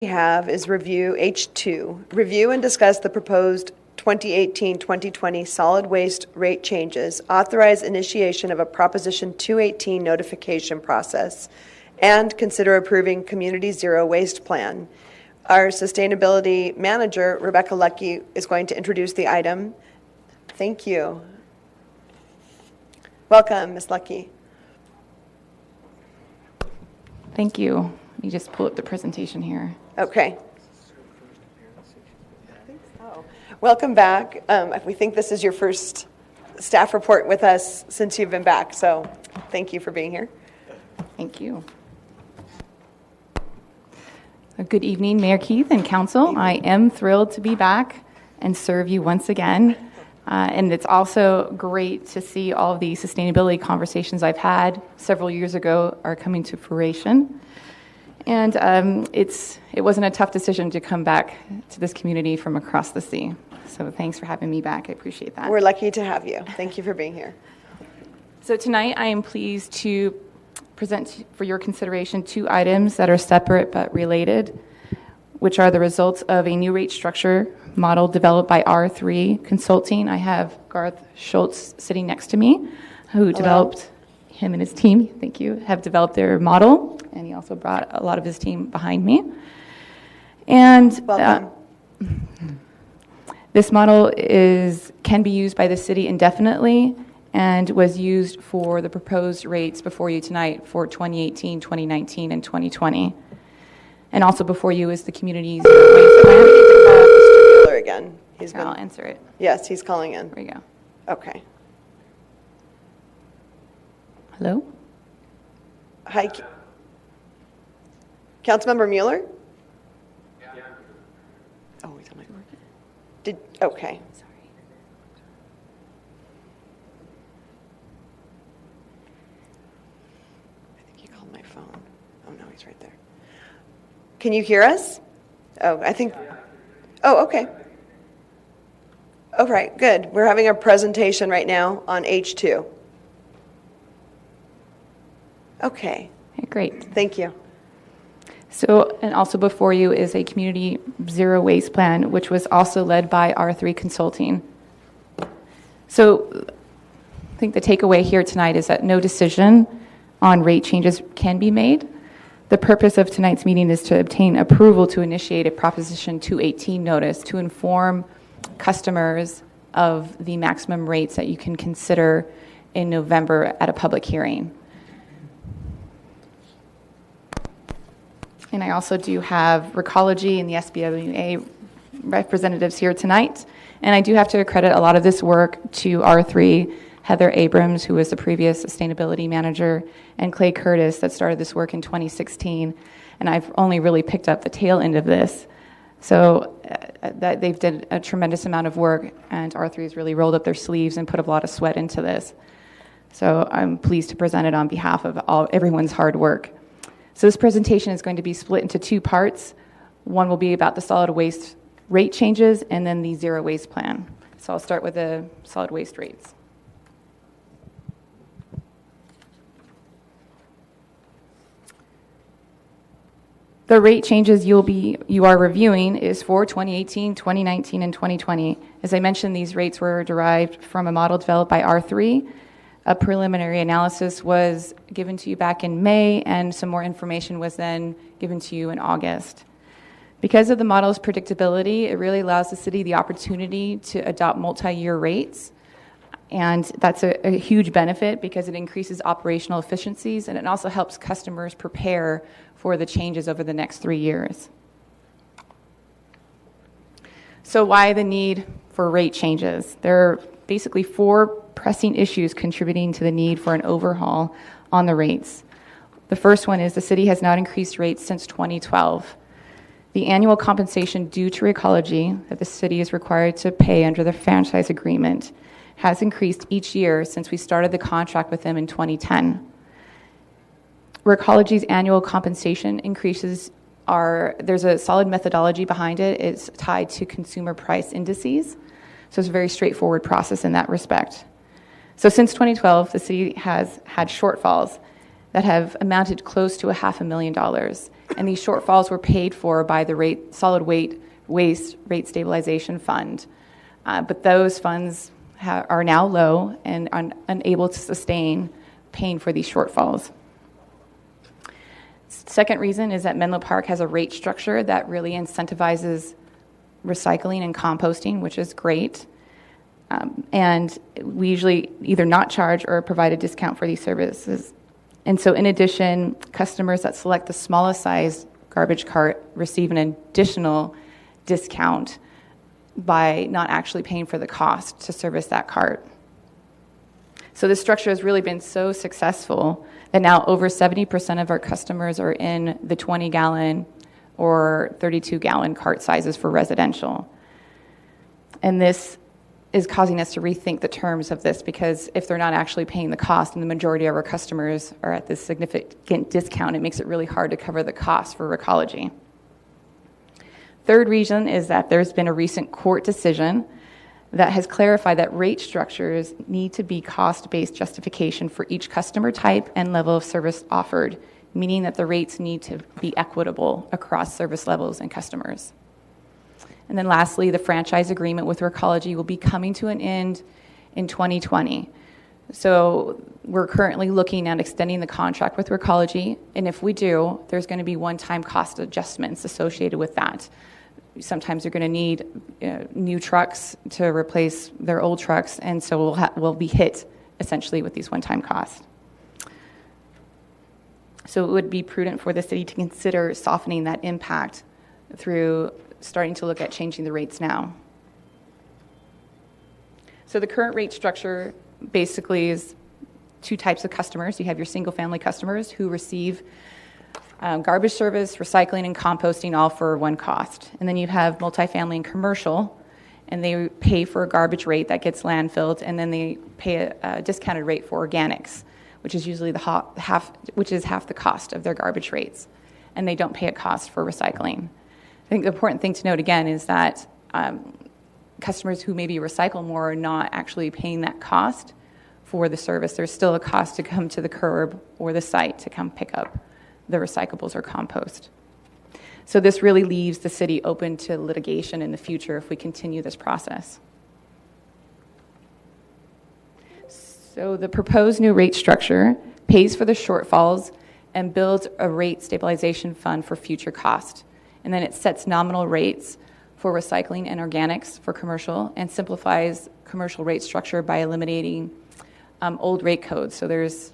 We have is review H2, review and discuss the proposed 2018-2020 solid waste rate changes, authorize initiation of a Proposition 218 notification process, and consider approving Community Zero Waste Plan. Our sustainability manager, Rebecca Lucky, is going to introduce the item. Thank you. Welcome, Ms. Lucky. Thank you. Let me just pull up the presentation here. Okay. Welcome back. We think this is your first staff report with us since you've been back, so thank you for being here. Thank you. Good evening, Mayor Keith and Council. I am thrilled to be back and serve you once again. And it's also great to see all of the sustainability conversations I've had several years ago are coming to fruition. And it wasn't a tough decision to come back to this community from across the sea. So thanks for having me back. I appreciate that. We're lucky to have you. Thank you for being here. So tonight I am pleased to present for your consideration two items that are separate but related, which are the results of a new rate structure model developed by R3 Consulting. I have Garth Schultz sitting next to me, who developed, him and his team, thank you, have developed their model, and he also brought a lot of his team behind me. And this model can be used by the city indefinitely and was used for the proposed rates before you tonight for 2018, 2019, and 2020. And also before you is the community's waste plan. Mr. Mueller again. I'll answer it. Yes, he's calling in. There we go. Okay. Hello? Hi. Councilmember Mueller? Yeah. Oh, he's on my board. Okay. Sorry. I think he called my phone. Oh, no, he's right there. Can you hear us? Oh, I think. Oh, okay. All right, good. We're having a presentation right now on H2. Okay. Great. Thank you. So, and also before you is a community zero waste plan, which was also led by R3 Consulting. So, I think the takeaway here tonight is that no decision on rate changes can be made. The purpose of tonight's meeting is to obtain approval to initiate a Proposition 218 notice to inform customers of the maximum rates that you can consider in November at a public hearing. And I also do have Recology and the SBWA representatives here tonight. And I do have to accredit a lot of this work to R3, Heather Abrams, who was the previous sustainability manager, and Clay Curtis that started this work in 2016. And I've only really picked up the tail end of this. So that they've done a tremendous amount of work, and R3 has really rolled up their sleeves and put a lot of sweat into this. So I'm pleased to present it on behalf of everyone's hard work. So this presentation is going to be split into two parts. One will be about the solid waste rate changes, and then the zero waste plan. So I'll start with the solid waste rates. The rate changes you are reviewing is for 2018, 2019, and 2020. As I mentioned, these rates were derived from a model developed by R3. A preliminary analysis was given to you back in May, and some more information was then given to you in August. Because of the model's predictability, it really allows the city the opportunity to adopt multi-year rates. And that's a huge benefit because it increases operational efficiencies, and it also helps customers prepare for the changes over the next 3 years. So why the need for rate changes? There are basically four pressing issues contributing to the need for an overhaul on the rates. The first one is the city has not increased rates since 2012. The annual compensation due to Recology that the city is required to pay under the franchise agreement has increased each year since we started the contract with them in 2010. Recology's annual compensation increases there's a solid methodology behind it. It's tied to consumer price indices. So it's a very straightforward process in that respect. So since 2012, the city has had shortfalls that have amounted close to $500,000. And these shortfalls were paid for by the solid waste rate stabilization fund. But those funds are now low and unable to sustain paying for these shortfalls. Second reason is that Menlo Park has a rate structure that really incentivizes recycling and composting, which is great. And we usually either not charge or provide a discount for these services. And so in addition, customers that select the smallest size garbage cart receive an additional discount by not actually paying for the cost to service that cart. So this structure has really been so successful that now over 70% of our customers are in the 20-gallon or 32-gallon cart sizes for residential. And this is causing us to rethink the terms of this, because if they're not actually paying the cost and the majority of our customers are at this significant discount, it makes it really hard to cover the cost for Recology. Third reason is that there's been a recent court decision that has clarified that rate structures need to be cost-based justification for each customer type and level of service offered, meaning that the rates need to be equitable across service levels and customers. And then lastly, the franchise agreement with Recology will be coming to an end in 2020. So we're currently looking at extending the contract with Recology, and if we do, there's going to be one-time cost adjustments associated with that. Sometimes they're going to need new trucks to replace their old trucks, and so we'll be hit essentially with these one-time costs. So it would be prudent for the city to consider softening that impact through starting to look at changing the rates now. So the current rate structure basically is two types of customers. You have your single-family customers who receive garbage service, recycling, and composting all for one cost. And then you have multifamily and commercial, and they pay for a garbage rate that gets landfilled, and then they pay a discounted rate for organics, which is usually half the cost of their garbage rates, and they don't pay a cost for recycling. I think the important thing to note again is that customers who maybe recycle more are not actually paying that cost for the service. There's still a cost to come to the curb or the site to come pick up the recyclables or compost. So this really leaves the city open to litigation in the future if we continue this process. So the proposed new rate structure pays for the shortfalls and builds a rate stabilization fund for future cost. And then it sets nominal rates for recycling and organics for commercial and simplifies commercial rate structure by eliminating old rate codes. So there's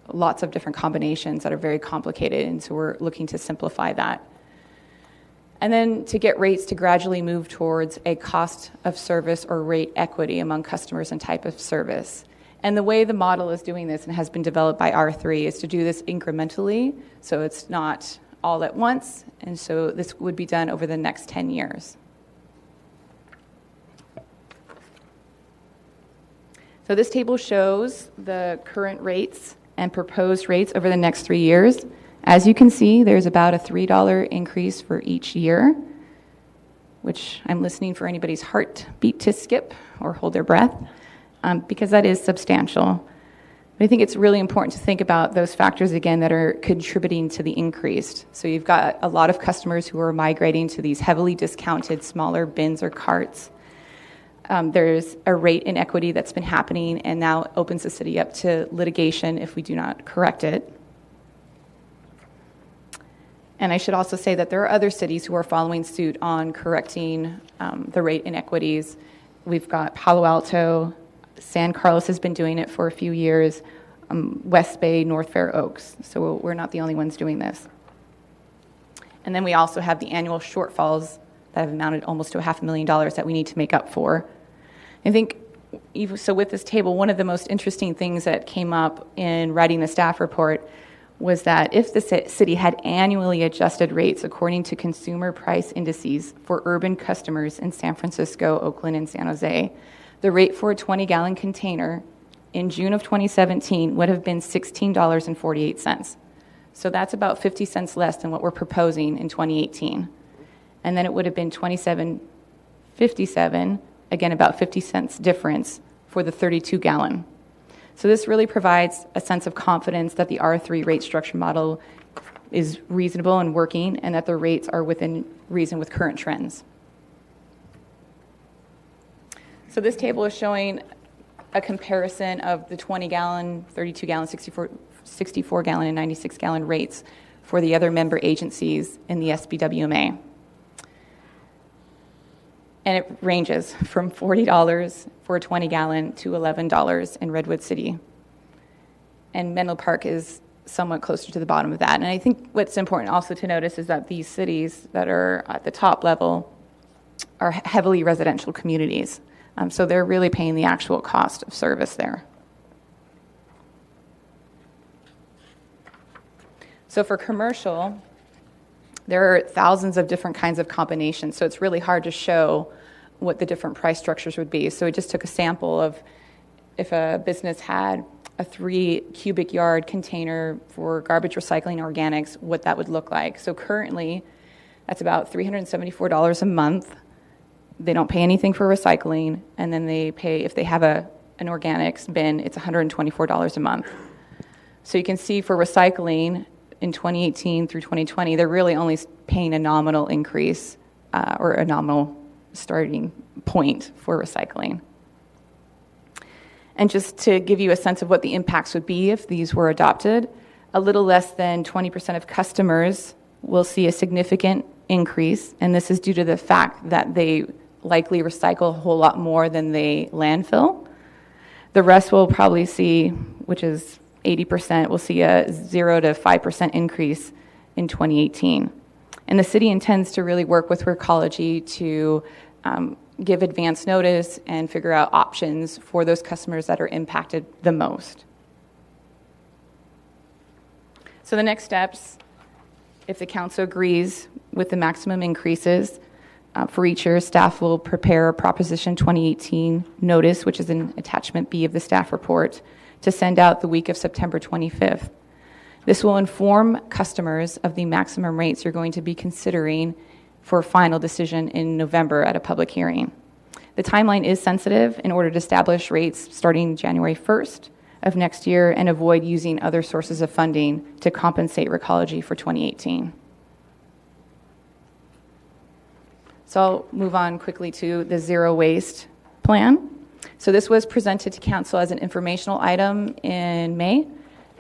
lots of different combinations that are very complicated, and so we're looking to simplify that. And then to get rates to gradually move towards a cost of service or rate equity among customers and type of service. And the way the model is doing this and has been developed by R3 is to do this incrementally, so it's not all at once, and so this would be done over the next 10 years. So this table shows the current rates and proposed rates over the next 3 years. As you can see, there's about a $3 increase for each year, which I'm listening for anybody's heartbeat to skip or hold their breath, because that is substantial. But I think it's really important to think about those factors again that are contributing to the increase. So you've got a lot of customers who are migrating to these heavily discounted smaller bins or carts. There's a rate inequity that's been happening and now opens the city up to litigation if we do not correct it. And I should also say that there are other cities who are following suit on correcting the rate inequities. We've got Palo Alto, San Carlos has been doing it for a few years, West Bay, North Fair Oaks. So we're not the only ones doing this. And then we also have the annual shortfalls that have amounted almost to $500,000 that we need to make up for. I think, so with this table, one of the most interesting things that came up in writing the staff report was that if the city had annually adjusted rates according to consumer price indices for urban customers in San Francisco, Oakland, and San Jose, the rate for a 20-gallon container in June of 2017 would have been $16.48. So that's about 50 cents less than what we're proposing in 2018. And then it would have been $27.57, again about 50 cents difference for the 32-gallon. So this really provides a sense of confidence that the R3 rate structure model is reasonable and working, and that the rates are within reason with current trends. So this table is showing a comparison of the 20-gallon, 32-gallon, 64-gallon, and 96-gallon rates for the other member agencies in the SBWMA. And it ranges from $40 for a 20-gallon to $11 in Redwood City. And Menlo Park is somewhat closer to the bottom of that. And I think what's important also to notice is that these cities that are at the top level are heavily residential communities. So they're really paying the actual cost of service there. So for commercial, there are thousands of different kinds of combinations, so it's really hard to show what the different price structures would be. So we just took a sample of if a business had a 3 cubic yard container for garbage recycling organics, what that would look like. So currently, that's about $374 a month. They don't pay anything for recycling, and then they pay, if they have an organics bin, it's $124 a month. So you can see for recycling, in 2018 through 2020, they're really only paying a nominal increase or a nominal starting point for recycling. And just to give you a sense of what the impacts would be if these were adopted, a little less than 20% of customers will see a significant increase, and this is due to the fact that they likely recycle a whole lot more than they landfill. The rest will probably see, which is 80%, will see a 0 to 5% increase in 2018. And the city intends to really work with Recology to give advance notice and figure out options for those customers that are impacted the most. So the next steps, if the council agrees with the maximum increases, for each year, staff will prepare a Proposition 2018 notice, which is in Attachment B of the staff report, to send out the week of September 25th. This will inform customers of the maximum rates you're going to be considering for a final decision in November at a public hearing. The timeline is sensitive in order to establish rates starting January 1st of next year and avoid using other sources of funding to compensate Recology for 2018. So I'll move on quickly to the zero waste plan. So this was presented to council as an informational item in May,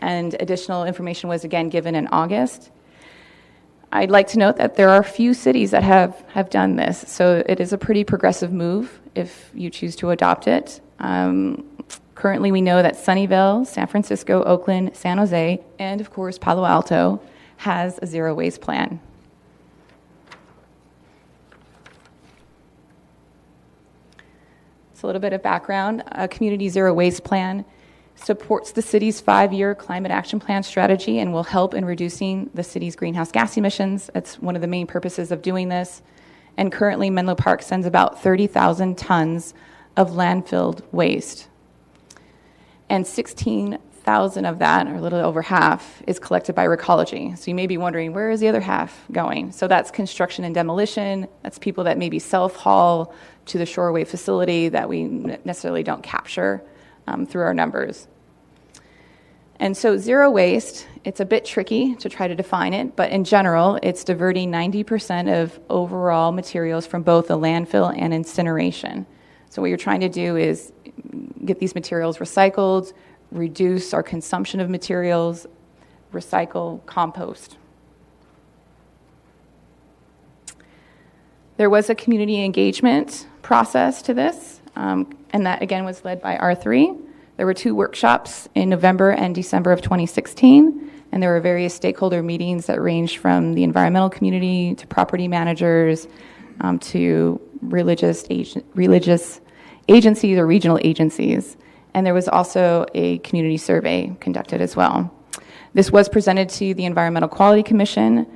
and additional information was again given in August. I'd like to note that there are a few cities that have done this, so it is a pretty progressive move if you choose to adopt it. Currently, we know that Sunnyvale, San Francisco, Oakland, San Jose, and of course Palo Alto has a zero waste plan. A little bit of background. A community zero waste plan supports the city's 5-year climate action plan strategy and will help in reducing the city's greenhouse gas emissions. That's one of the main purposes of doing this. And currently, Menlo Park sends about 30,000 tons of landfilled waste. And 16,000 of that, or a little over half, is collected by Recology. So you may be wondering, where is the other half going? So that's construction and demolition. That's people that maybe self-haul to the shoreway facility that we necessarily don't capture through our numbers. And so zero waste, it's a bit tricky to try to define it, but in general, it's diverting 90% of overall materials from both a landfill and incineration. So what you're trying to do is get these materials recycled, reduce our consumption of materials, recycle, compost. There was a community engagement process to this, and that again was led by R3. There were 2 workshops in November and December of 2016, and there were various stakeholder meetings that ranged from the environmental community to property managers to religious agencies or regional agencies. And there was also a community survey conducted as well. This was presented to the Environmental Quality Commission,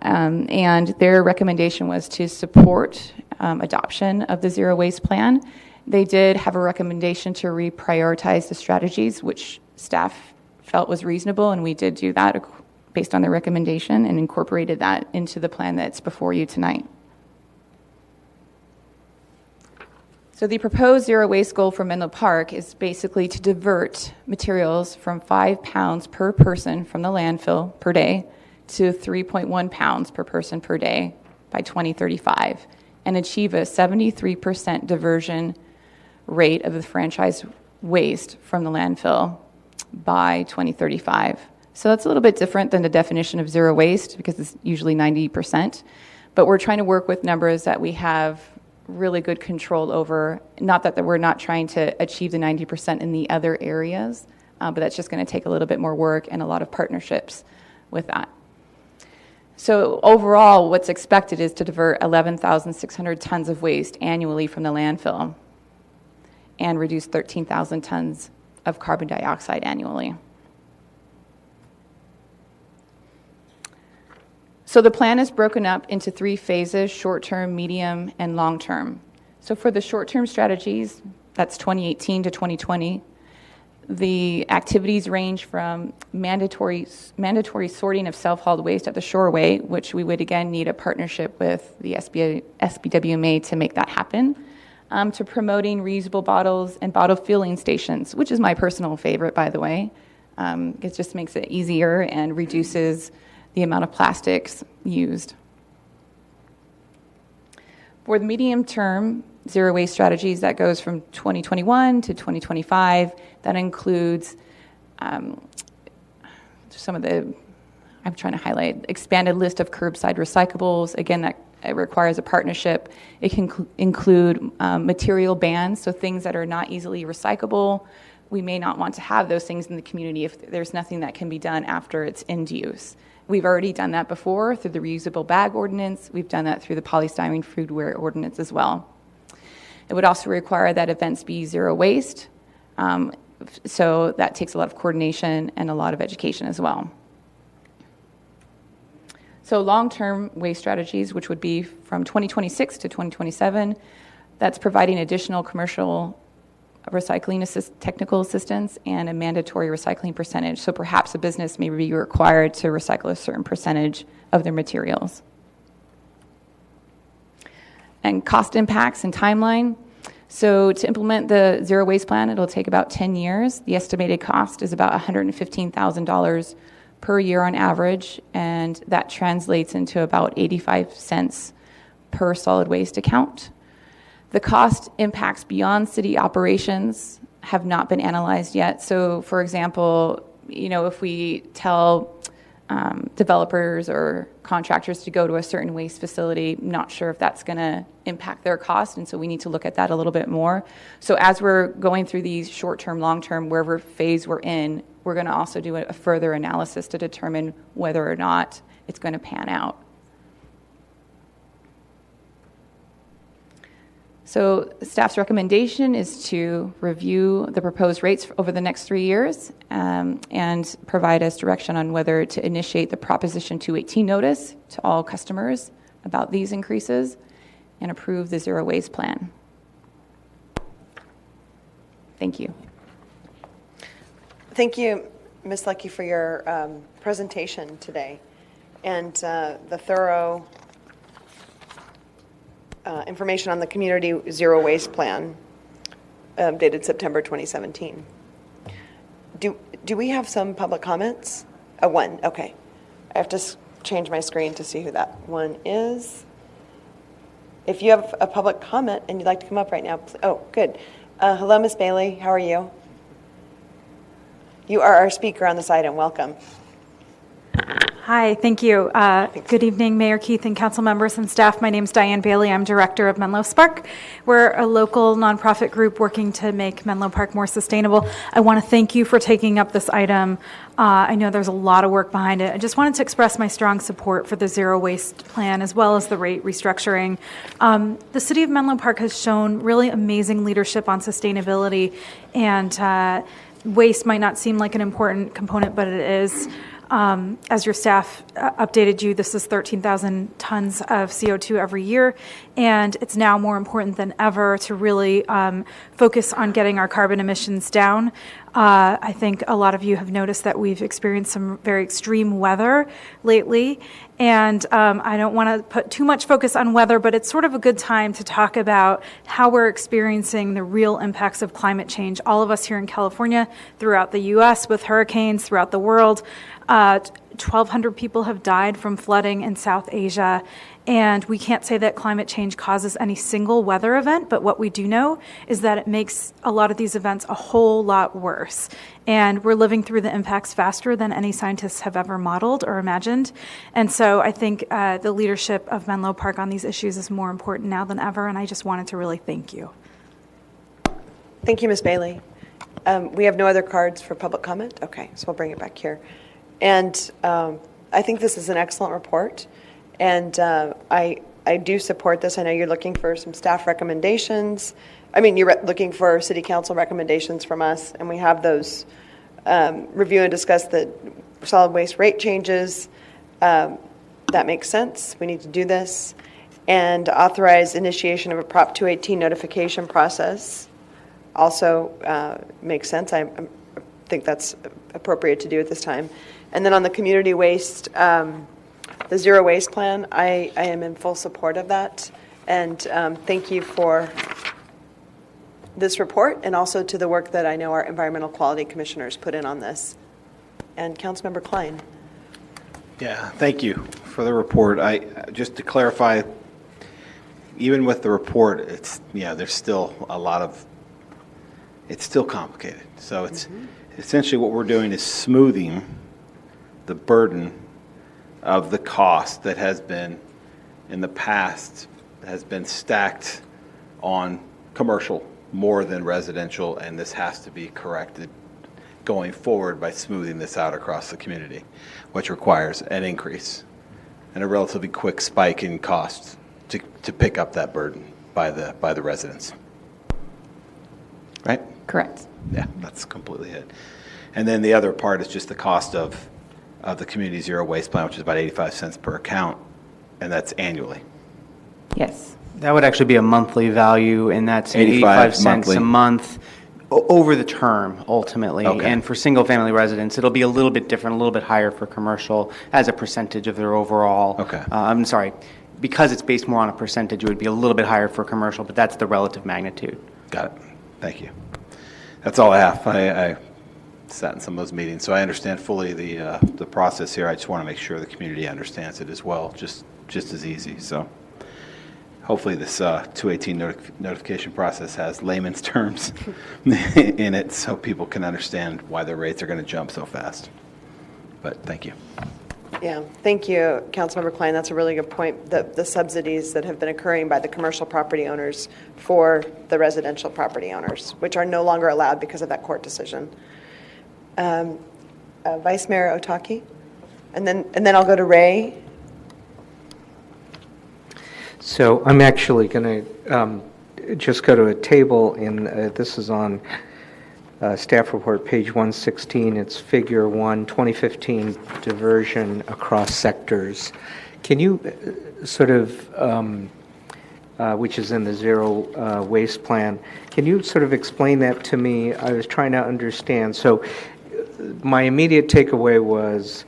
and their recommendation was to support adoption of the zero waste plan. They did have a recommendation to reprioritize the strategies, which staff felt was reasonable, and we did do that based on their recommendation and incorporated that into the plan that's before you tonight. So the proposed zero waste goal for Menlo Park is basically to divert materials from 5 pounds per person from the landfill per day to 3.1 pounds per person per day by 2035 and achieve a 73% diversion rate of the franchise waste from the landfill by 2035. So that's a little bit different than the definition of zero waste because it's usually 90%. But we're trying to work with numbers that we have really good control over. Not that we're not trying to achieve the 90% in the other areas, but that's just going to take a little bit more work and a lot of partnerships with that. So overall, what's expected is to divert 11,600 tons of waste annually from the landfill and reduce 13,000 tons of carbon dioxide annually. So the plan is broken up into 3 phases: short-term, medium, and long-term. So for the short-term strategies, that's 2018 to 2020, the activities range from mandatory sorting of self-hauled waste at the shoreway, which we would again need a partnership with the SBWMA to make that happen, to promoting reusable bottles and bottle filling stations, which is my personal favorite, by the way. It just makes it easier and reduces the amount of plastics used. For the medium-term zero waste strategies, that goes from 2021 to 2025. That includes some of the, I'm trying to highlight, expanded list of curbside recyclables. Again, that it requires a partnership. It can include material bans, so things that are not easily recyclable. We may not want to have those things in the community if there's nothing that can be done after its end use. We've already done that before through the reusable bag ordinance. We've done that through the polystyrene foodware ordinance as well. It would also require that events be zero waste. So that takes a lot of coordination and a lot of education as well. So long-term waste strategies, which would be from 2026 to 2027, that's providing additional commercial recycling technical assistance and a mandatory recycling percentage. So perhaps a business may be required to recycle a certain percentage of their materials. And cost impacts and timeline. So to implement the zero waste plan, it'll take about 10 years. The estimated cost is about $115,000 per year on average, and that translates into about 85 cents per solid waste account. The cost impacts beyond city operations have not been analyzed yet. So, for example, if we tell developers or contractors to go to a certain waste facility, not sure if that's going to impact their cost, and so we need to look at that a little bit more. So as we're going through these short-term, long-term, wherever phase we're in, we're going to also do a further analysis to determine whether or not it's going to pan out. So staff's recommendation is to review the proposed rates over the next 3 years and provide us direction on whether to initiate the Proposition 218 notice to all customers about these increases and approve the zero waste plan. Thank you. Thank you, Ms. Lucky, for your presentation today and the thorough information on the Community Zero Waste Plan dated September 2017. Do we have some public comments? One, okay. I have to change my screen to see who that one is. If you have a public comment and you'd like to come up right now, oh, good. Hello, Ms. Bailey, how are you? You are our speaker on this item, welcome. Hi, thank you. Good evening, Mayor Keith and council members and staff. My name is Diane Bailey. I'm director of Menlo Spark. We're a local nonprofit group working to make Menlo Park more sustainable. I want to thank you for taking up this item. I know there's a lot of work behind it. I just wanted to express my strong support for the zero waste plan as well as the rate restructuring. The city of Menlo Park has shown really amazing leadership on sustainability, and waste might not seem like an important component, but it is. As your staff updated you, this is 13,000 tons of CO2 every year, and it's now more important than ever to really focus on getting our carbon emissions down. I think a lot of you have noticed that we've experienced some very extreme weather lately, And I don't want to put too much focus on weather, but it's sort of a good time to talk about how we're experiencing the real impacts of climate change. All of us here in California, throughout the U.S., with hurricanes, throughout the world. 1,200 people have died from flooding in South Asia. And we can't say that climate change causes any single weather event, but what we do know is that it makes a lot of these events a whole lot worse. And we're living through the impacts faster than any scientists have ever modeled or imagined. And so I think the leadership of Menlo Park on these issues is more important now than ever, and I just wanted to really thank you. Thank you, Ms. Bailey. We have no other cards for public comment? Okay, so we'll bring it back here. And I think this is an excellent report. And I do support this. I know you're looking for some staff recommendations. I mean, you're looking for city council recommendations from us, and we have those. Review and discuss the solid waste rate changes. That makes sense. We need to do this. And authorize initiation of a Prop 218 notification process. Also makes sense. I think that's appropriate to do at this time. And then on the community waste, the zero waste plan, I am in full support of that. And thank you for this report and also to the work that I know our environmental quality commissioners put in on this. And Councilmember Klein. Yeah, thank you for the report. Just to clarify, even with the report, it's there's still a lot of, it's still complicated. So it's essentially what we're doing is smoothing the burden of the cost that has been in the past has been stacked on commercial more than residential, and this has to be corrected going forward by smoothing this out across the community, which requires an increase and a relatively quick spike in costs to pick up that burden by the residents. Right? Correct. Yeah, that's completely it. And then the other part is just the cost of the community zero waste plan, which is about 85 cents per account, and that's annually. Yes. That would actually be a monthly value, and that's 85 cents monthly. A month over the term, ultimately. Okay. And for single-family residents, it'll be a little bit different, a little bit higher for commercial as a percentage of their overall. Okay. I'm sorry. Because it's based more on a percentage, it would be a little bit higher for commercial, but that's the relative magnitude. Got it. Thank you. That's all I have. I sat in some of those meetings, so I understand fully the process here. I just want to make sure the community understands it as well, just as easy. So hopefully this 218 notification process has layman's terms in it so people can understand why their rates are going to jump so fast. But thank you. Yeah, thank you, Councilmember Klein. That's a really good point. The subsidies that have been occurring by the commercial property owners for the residential property owners, which are no longer allowed because of that court decision. Vice Mayor Otake, and then I'll go to Ray. So I'm actually going to just go to a table in, this is on staff report, page 116. It's figure 1, 2015 diversion across sectors. Can you sort of, which is in the zero waste plan, can you sort of explain that to me? I was trying to understand. So my immediate takeaway was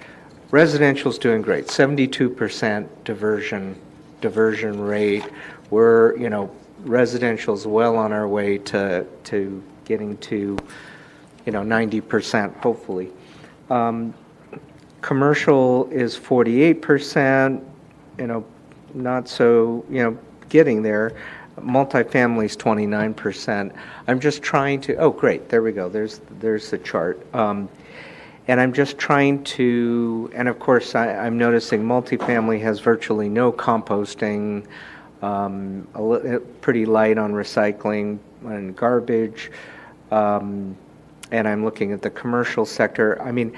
residential's doing great, 72% diversion rate. We're, residential's well on our way to getting to, 90%, hopefully. Commercial is 48%, not so, getting there. Multifamily is 29%. I'm just trying to, oh, great, there we go. There's the chart. And I'm just trying to, and of course I'm noticing multifamily has virtually no composting, pretty light on recycling and garbage, and I'm looking at the commercial sector. I mean,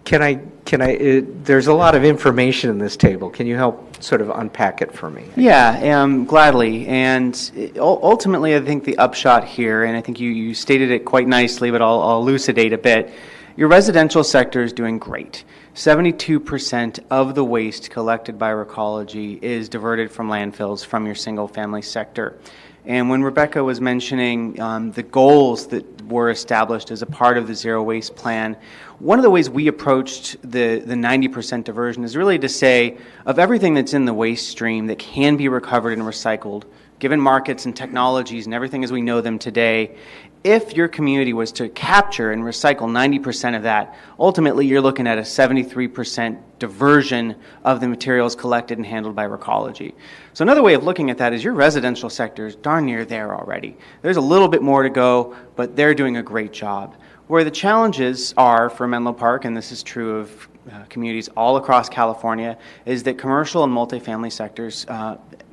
there's a lot of information in this table. Can you help sort of unpack it for me? Yeah, gladly. And ultimately, I think the upshot here, and I think you stated it quite nicely, but I'll elucidate a bit. Your residential sector is doing great. 72% of the waste collected by Recology is diverted from landfills from your single-family sector. And when Rebecca was mentioning the goals that were established as a part of the zero waste plan. One of the ways we approached the 90% diversion is really to say, of everything that's in the waste stream that can be recovered and recycled, given markets and technologies and everything as we know them today, if your community was to capture and recycle 90% of that, ultimately you're looking at a 73% diversion of the materials collected and handled by Recology. So another way of looking at that is your residential sector is darn near there already. There's a little bit more to go, but they're doing a great job. Where the challenges are for Menlo Park, and this is true of communities all across California, is that commercial and multifamily sectors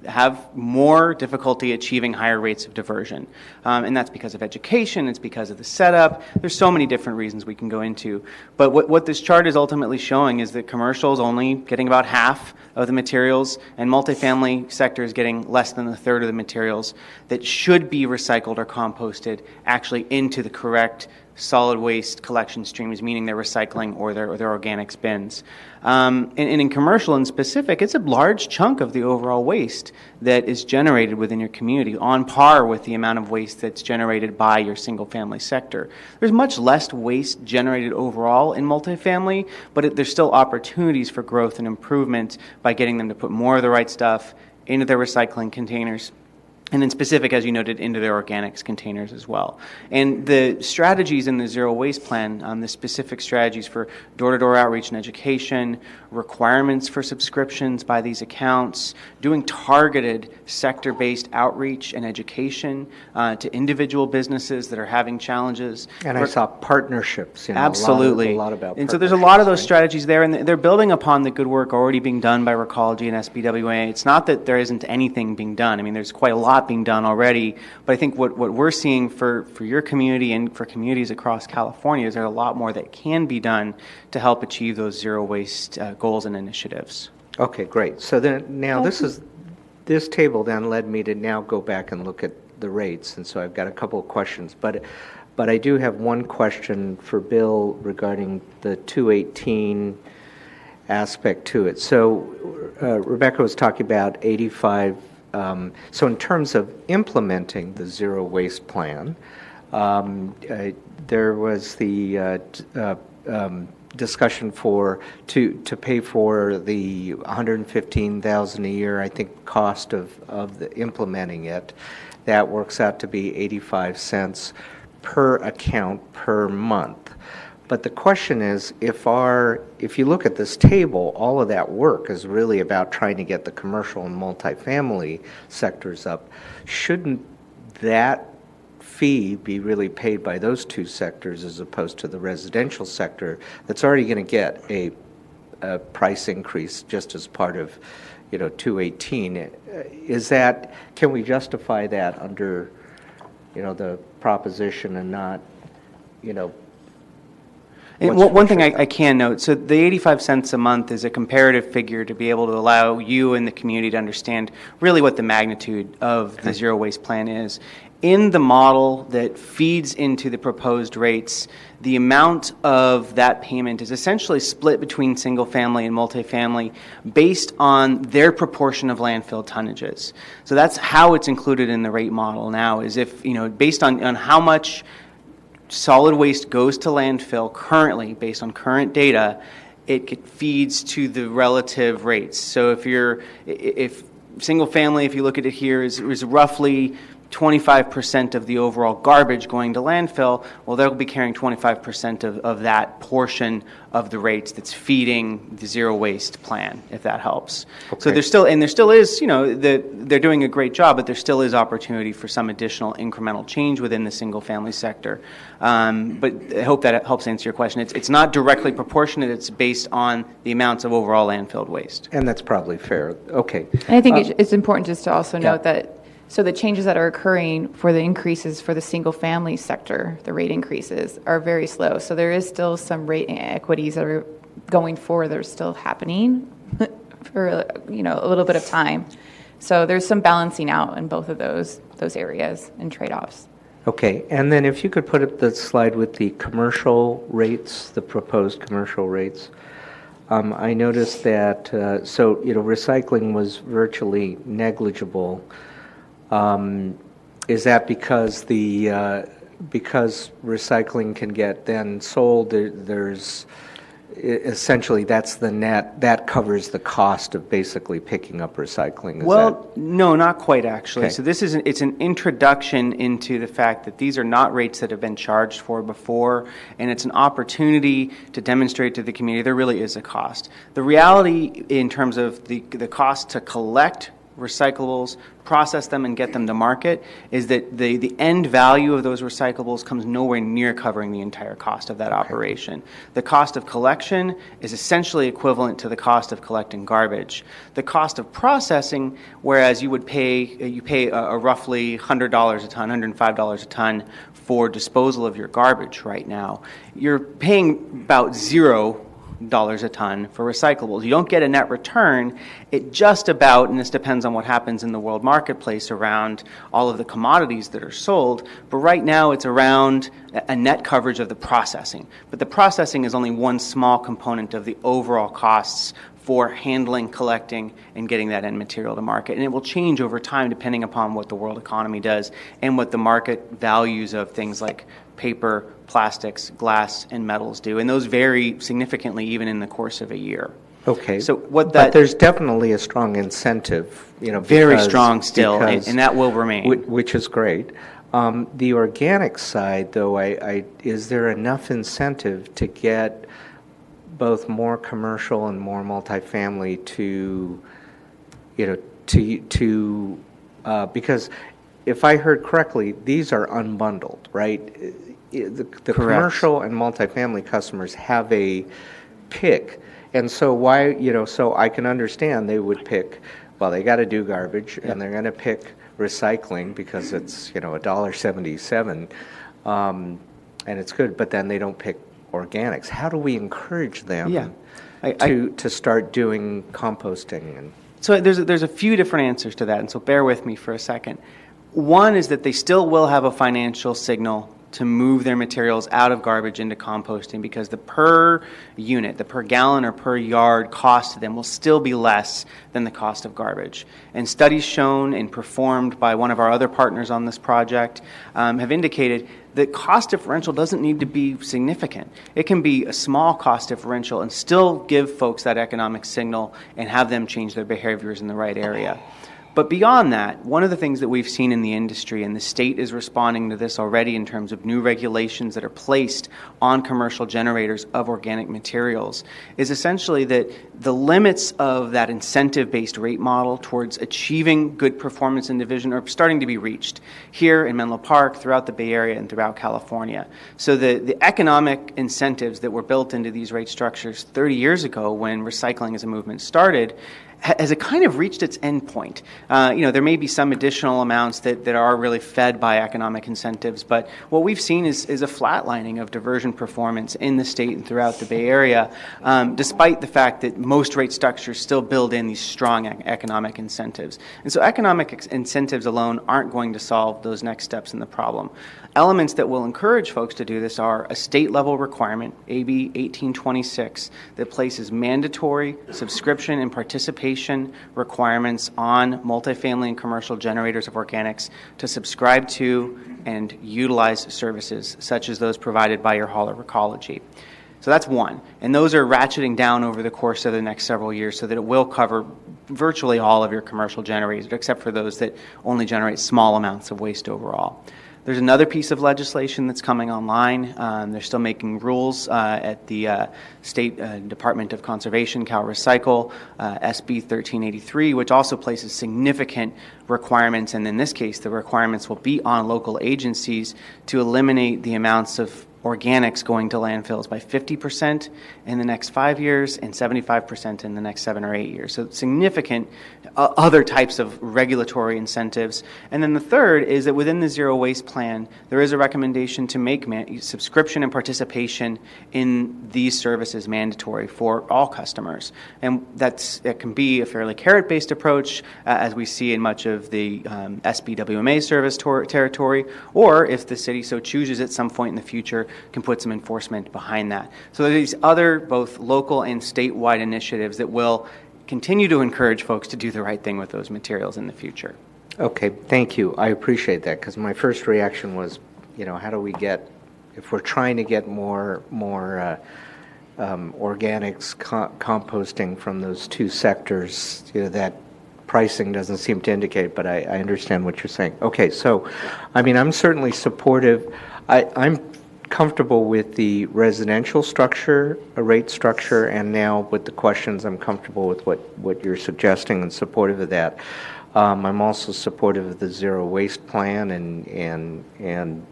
have more difficulty achieving higher rates of diversion. And that's because of education, it's because of the setup. There's so many different reasons we can go into. But what this chart is ultimately showing is that commercial is only getting about half of the materials, and multifamily sector is getting less than a third of the materials that should be recycled or composted actually into the correct solid waste collection streams, meaning their recycling or their organics bins. And in commercial in specific, it's a large chunk of the overall waste that is generated within your community, on par with the amount of waste that's generated by your single-family sector. There's much less waste generated overall in multifamily, but there's still opportunities for growth and improvement by getting them to put more of the right stuff into their recycling containers, and in specific, as you noted, into their organics containers as well. And the strategies in the zero waste plan, the specific strategies for door-to-door outreach and education, requirements for subscriptions by these accounts, doing targeted sector-based outreach and education to individual businesses that are having challenges. And I saw partnerships. Absolutely. A lot about and so there's a lot of those strategies there, and they're building upon the good work already being done by Recology and SBWA. It's not that there isn't anything being done. I mean, there's quite a lot being done already, but I think what we're seeing for your community and for communities across California is there a lot more that can be done to help achieve those zero waste goals and initiatives. Okay, great. So then now this table then led me to now go back and look at the rates, and so I've got a couple of questions, but I do have one question for Bill regarding the 218 aspect to it. So Rebecca was talking about 85. So in terms of implementing the zero waste plan, there was the discussion to pay for the $115,000 a year, I think, cost of the implementing it. That works out to be 85 cents per account per month. But the question is, if you look at this table, all of that work is really about trying to get the commercial and multifamily sectors up. Shouldn't that fee be really paid by those two sectors as opposed to the residential sector that's already going to get a price increase just as part of 218? Can we justify that under the proposition and not And one thing I can note, so the 85 cents a month is a comparative figure to be able to allow you and the community to understand really what the magnitude of the zero waste plan is. In the model that feeds into the proposed rates, the amount of that payment is essentially split between single family and multifamily based on their proportion of landfill tonnages. So that's how it's included in the rate model now, is if, based on how much solid waste goes to landfill currently, based on current data, it feeds to the relative rates. So if single family, if you look at it here, is roughly 25% of the overall garbage going to landfill, well, they'll be carrying 25% of that portion of the rates that's feeding the zero waste plan, if that helps. Okay. So there still is, they're doing a great job, but there still is opportunity for some additional incremental change within the single family sector. But I hope that helps answer your question. It's not directly proportionate, it's based on the amounts of overall landfilled waste. And that's probably fair. Okay. And I think it's important just to also note that so the changes that are occurring for the increases for the single-family sector, the rate increases, are very slow. So there is still some rate inequities that are going forward that are still happening for a little bit of time. So there's some balancing out in both of those areas and trade-offs. Okay, and then if you could put up the slide with the commercial rates, the proposed commercial rates. I noticed that recycling was virtually negligible. Is that because the because recycling can get then sold, there's essentially that's the net, that covers the cost of basically picking up recycling. Well, no, not quite actually. Okay. So this is it's an introduction into the fact that these are not rates that have been charged for before, and it's an opportunity to demonstrate to the community there really is a cost. The reality in terms of the cost to collect recyclables, process them, and get them to market is that the end value of those recyclables comes nowhere near covering the entire cost of that operation. The cost of collection is essentially equivalent to the cost of collecting garbage. The cost of processing, whereas you pay a roughly $100 a ton, $105 a ton for disposal of your garbage right now, you're paying about $0 a ton for recyclables. You don't get a net return. It just about, and this depends on what happens in the world marketplace around all of the commodities that are sold, but right now it's around a net coverage of the processing. But the processing is only one small component of the overall costs for handling, collecting, and getting that end material to market. And it will change over time depending upon what the world economy does and what the market values of things like paper, plastics, glass, and metals do. And those vary significantly even in the course of a year. Okay. So what but there's definitely a strong incentive, very strong still, and that will remain. Which is great. The organic side, though, is there enough incentive to get both more commercial and more multifamily to because if I heard correctly, these are unbundled, right? The commercial and multifamily customers have a pick, and so so I can understand they would pick. Well, they got to do garbage, and they're going to pick recycling because it's $1.77, and it's good. But then they don't pick organics. How do we encourage them to start doing composting? And so there's a few different answers to that, and so bear with me for a second. One is that they still will have a financial signal to move their materials out of garbage into composting because the per unit, the per gallon or per yard cost to them will still be less than the cost of garbage. And studies shown and performed by one of our other partners on this project have indicated that cost differential doesn't need to be significant. It can be a small cost differential and still give folks that economic signal and have them change their behaviors in the right area. But beyond that, one of the things that we've seen in the industry, and the state is responding to this already in terms of new regulations that are placed on commercial generators of organic materials, is essentially that the limits of that incentive-based rate model towards achieving good performance in division are starting to be reached here in Menlo Park, throughout the Bay Area, and throughout California. So the economic incentives that were built into these rate structures 30 years ago when recycling as a movement started has it kind of reached its end point. There may be some additional amounts that are really fed by economic incentives, but what we've seen is a flatlining of diversion performance in the state and throughout the Bay Area, despite the fact that most rate structures still build in these strong economic incentives. And so economic incentives alone aren't going to solve those next steps in the problem. Elements that will encourage folks to do this are a state-level requirement, AB 1826, that places mandatory subscription and participation requirements on multifamily and commercial generators of organics to subscribe to and utilize services such as those provided by your hauler Recology. So that's one. And those are ratcheting down over the course of the next several years so that it will cover virtually all of your commercial generators, except for those that only generate small amounts of waste overall. There's another piece of legislation that's coming online. They're still making rules at the State Department of Conservation, CalRecycle, SB 1383, which also places significant requirements, and in this case, the requirements will be on local agencies to eliminate the amounts of organics going to landfills by 50% in the next 5 years and 75% in the next 7 or 8 years. So significant other types of regulatory incentives. And then the third is that within the zero waste plan, there is a recommendation to make subscription and participation in these services mandatory for all customers. And it can be a fairly carrot-based approach, as we see in much of the SBWMA service territory, or if the city so chooses at some point in the future, can put some enforcement behind that. So there are these other both local and statewide initiatives that will continue to encourage folks to do the right thing with those materials in the future. Okay, thank you. I appreciate that because my first reaction was, how do we get, if we're trying to get more organics, composting from those two sectors, that pricing doesn't seem to indicate, but I understand what you're saying. Okay, so, I'm certainly supportive. I'm comfortable with the residential structure, a rate structure, and now with the questions, I'm comfortable with what you're suggesting and supportive of that. I'm also supportive of the zero waste plan and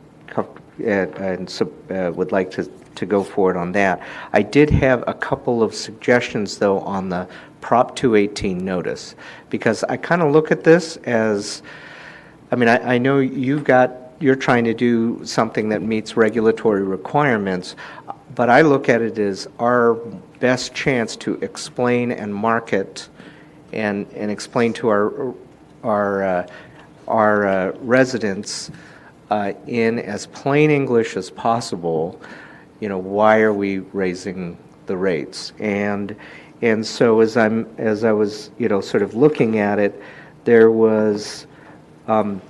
would like to go forward on that. I did have a couple of suggestions, though, on the Prop 218 notice, because I kind of look at this as, I know you're trying to do something that meets regulatory requirements, but I look at it as our best chance to explain and market and explain to our residents in as plain English as possible, why are we raising the rates? And so as I was sort of looking at it, there was I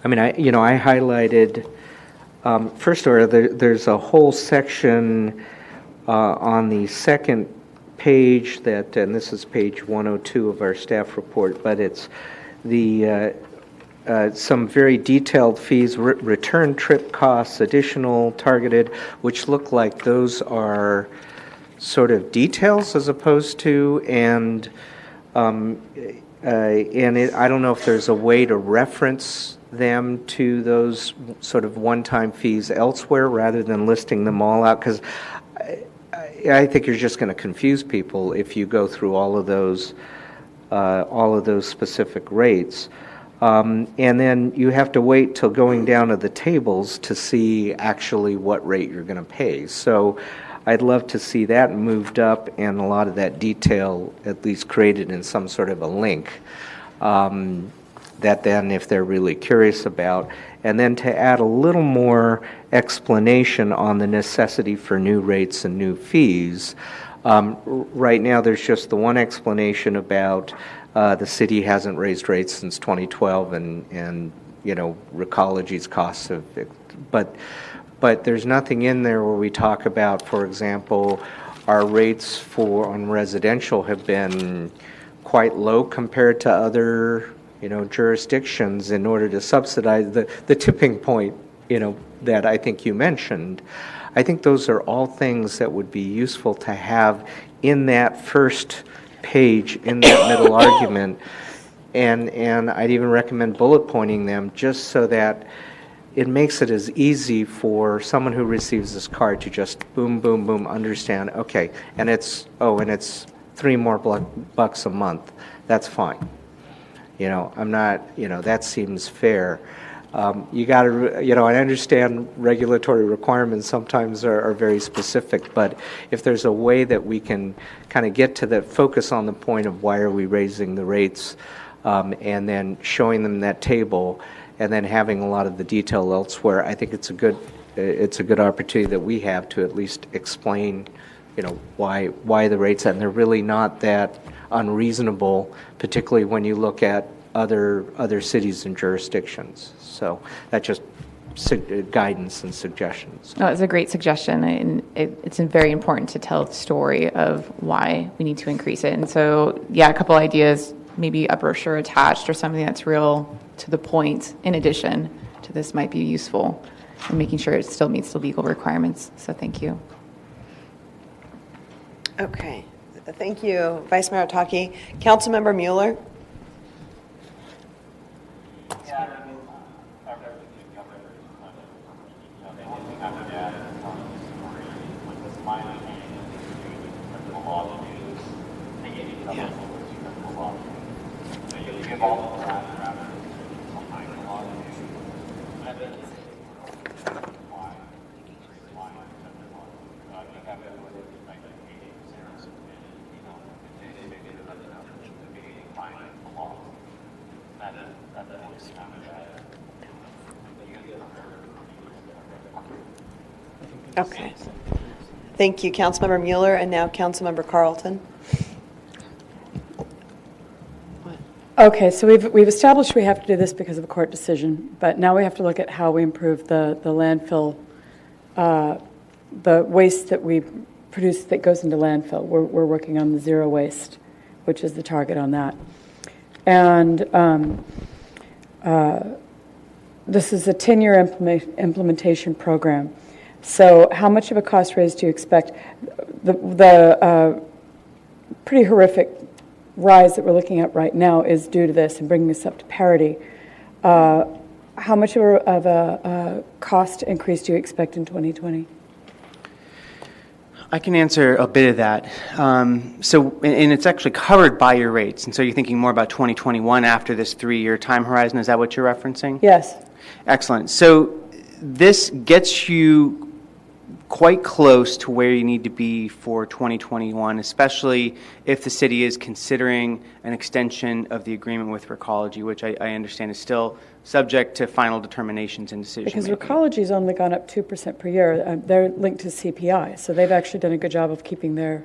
highlighted first order. There's a whole section on the second page and this is page 102 of our staff report, but it's the some very detailed fees, return trip costs, additional targeted, which look like those are sort of details as opposed to, and I don't know if there's a way to reference them to those sort of one-time fees elsewhere rather than listing them all out, because I think you're just going to confuse people if you go through all of those specific rates. And then you have to wait till going down to the tables to see actually what rate you're going to pay. So I'd love to see that moved up and a lot of that detail at least created in some sort of a link that then if they're really curious about, and then to add a little more explanation on the necessity for new rates and new fees. Right now there's just the one explanation about the city hasn't raised rates since 2012 and Recology's costs have, but there's nothing in there where we talk about, for example, our rates on residential have been quite low compared to other jurisdictions in order to subsidize the tipping point that I think you mentioned. I think those are all things that would be useful to have in that first page, in that middle argument, and I'd even recommend bullet pointing them just so that it makes it as easy for someone who receives this card to just boom, boom, boom, understand, okay, and it's $3 more bucks a month. That's fine. I'm not, that seems fair. You got to, I understand regulatory requirements sometimes are very specific, but if there's a way that we can kind of get to the focus on the point of why are we raising the rates, and then showing them that table, and then having a lot of the detail elsewhere, I think it's a good opportunity that we have to at least explain, why the rates, and they're really not that unreasonable, particularly when you look at other cities and jurisdictions. So that's just guidance and suggestions. No, it's a great suggestion, and it's very important to tell the story of why we need to increase it. And so, yeah, a couple ideas, maybe a brochure attached or something that's real to the point in addition to this might be useful in making sure it still meets the legal requirements. So thank you. Okay. Thank you, Vice Mayor Otake. Councilmember Mueller. Okay. Thank you, Councilmember Mueller, and now Councilmember Carlton. Okay, so we've established we have to do this because of a court decision, but now we have to look at how we improve the landfill, the waste that we produce that goes into landfill. We're working on the zero waste, which is the target on that. And this is a 10-year implementation program. So how much of a cost raise do you expect? The pretty horrific rise that we're looking at right now is due to this and bringing us up to parity. How much of a cost increase do you expect in 2020? I can answer a bit of that. And it's actually covered by your rates. And so you're thinking more about 2021 after this 3-year time horizon. Is that what you're referencing? Yes. Excellent. So this gets you quite close to where you need to be for 2021, especially if the city is considering an extension of the agreement with Recology, which I understand is still subject to final determinations and decision Because making. Recology's only gone up 2% per year. They're linked to CPI, so they've actually done a good job of keeping their...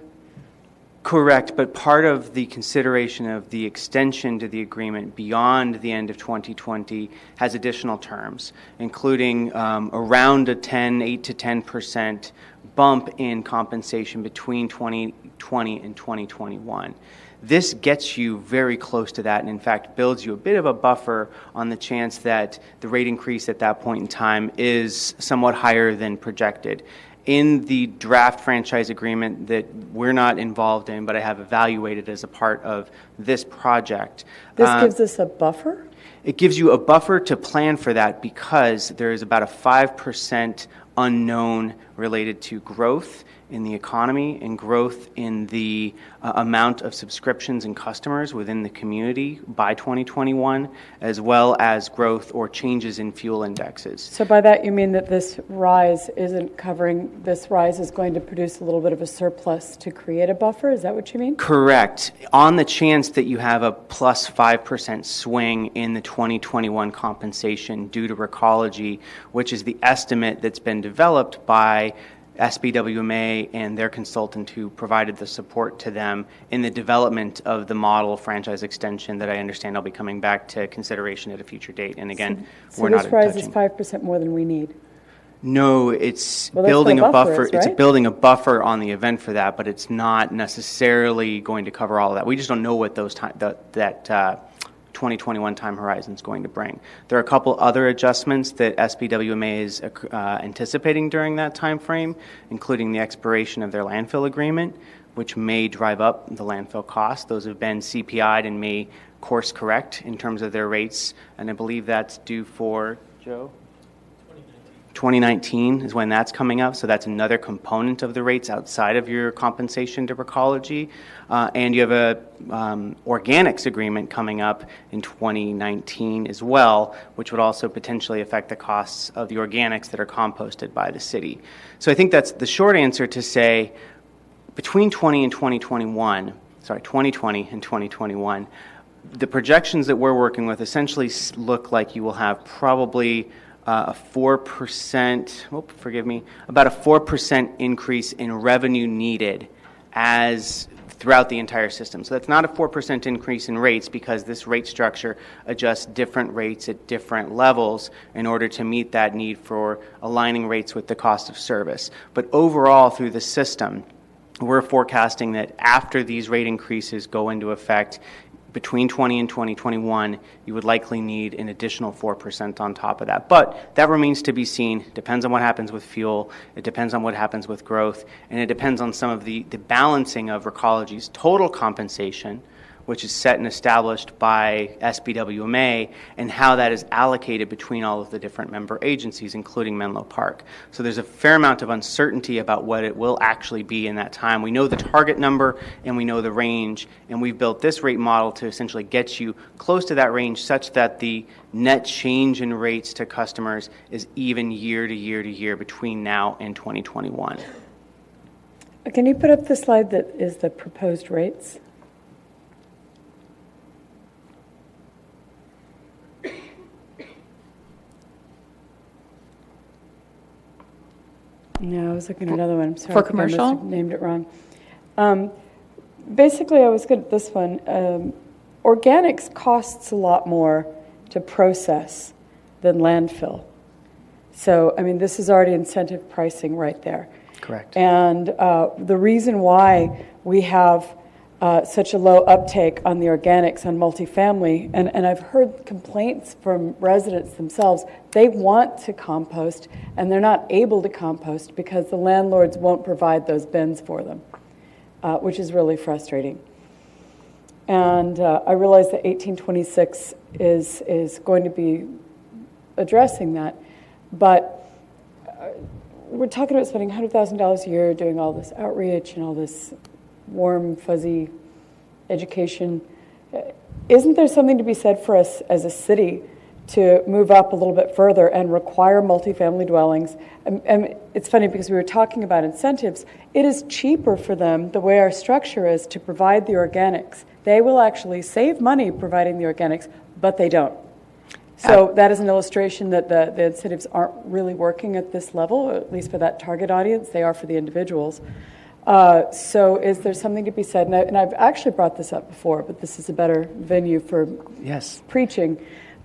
Correct, but part of the consideration of the extension to the agreement beyond the end of 2020 has additional terms, including around a 8 to 10% bump in compensation between 2020 and 2021. This gets you very close to that and, in fact, builds you a bit of a buffer on the chance that the rate increase at that point in time is somewhat higher than projected. In the draft franchise agreement that we're not involved in, but I have evaluated as a part of this project. This gives us a buffer? It gives you a buffer to plan for that because there is about a 5% unknown related to growth in the economy and growth in the amount of subscriptions and customers within the community by 2021, as well as growth or changes in fuel indexes. So by that you mean that this rise isn't covering, this rise is going to produce a little bit of a surplus to create a buffer? Is that what you mean? Correct. On the chance that you have a plus 5% swing in the 2021 compensation due to Recology, which is the estimate that's been developed by SBWMA and their consultant who provided the support to them in the development of the model franchise extension that I understand will be coming back to consideration at a future date. And again, so we're not this rise touching. is 5% more than we need. No, it's Well, that's building what a buffer. is, right? It's building a buffer on the event for that, but it's not necessarily going to cover all of that. We just don't know what those 2021 time horizon is going to bring. There are a couple other adjustments that SBWMA is anticipating during that time frame, including the expiration of their landfill agreement, which may drive up the landfill cost. Those have been CPI'd and may course correct in terms of their rates, and I believe that's due for, Joe? 2019 is when that's coming up, so that's another component of the rates outside of your compensation to Recology. And you have a organics agreement coming up in 2019 as well, which would also potentially affect the costs of the organics that are composted by the city. So I think that's the short answer to say between 2020 and 2021, the projections that we're working with essentially look like you will have probably a 4%, about a 4% increase in revenue needed as throughout the entire system. So that's not a 4% increase in rates because this rate structure adjusts different rates at different levels in order to meet that need for aligning rates with the cost of service. But overall through the system, we're forecasting that after these rate increases go into effect, between 20 and 2021, you would likely need an additional 4% on top of that. But that remains to be seen. It depends on what happens with fuel. It depends on what happens with growth. And it depends on some of the balancing of Recology's total compensation, which is set and established by SBWMA, and how that is allocated between all of the different member agencies, including Menlo Park. So there's a fair amount of uncertainty about what it will actually be in that time. We know the target number and we know the range, and we've built this rate model to essentially get you close to that range such that the net change in rates to customers is even year to year to year between now and 2021. Can you put up the slide that is the proposed rates? No, I was looking at another one. I'm sorry. For I think I must commercial? have named it wrong. Basically, I was good at this one. organics costs a lot more to process than landfill. So, I mean, this is already incentive pricing right there. Correct. And the reason why we have such a low uptake on the organics on multifamily, and I've heard complaints from residents themselves, they want to compost and they're not able to compost because the landlords won't provide those bins for them, which is really frustrating. And I realize that 1826 is going to be addressing that, but we're talking about spending $100,000 a year doing all this outreach and all this warm, fuzzy education. Isn't there something to be said for us as a city to move up a little bit further and require multifamily dwellings? And it's funny because we were talking about incentives. It is cheaper for them, the way our structure is, to provide the organics. They will actually save money providing the organics, but they don't. So that is an illustration that the incentives aren't really working at this level, or at least for that target audience. They are for the individuals. So is there something to be said, and I've actually brought this up before, but this is a better venue for preaching,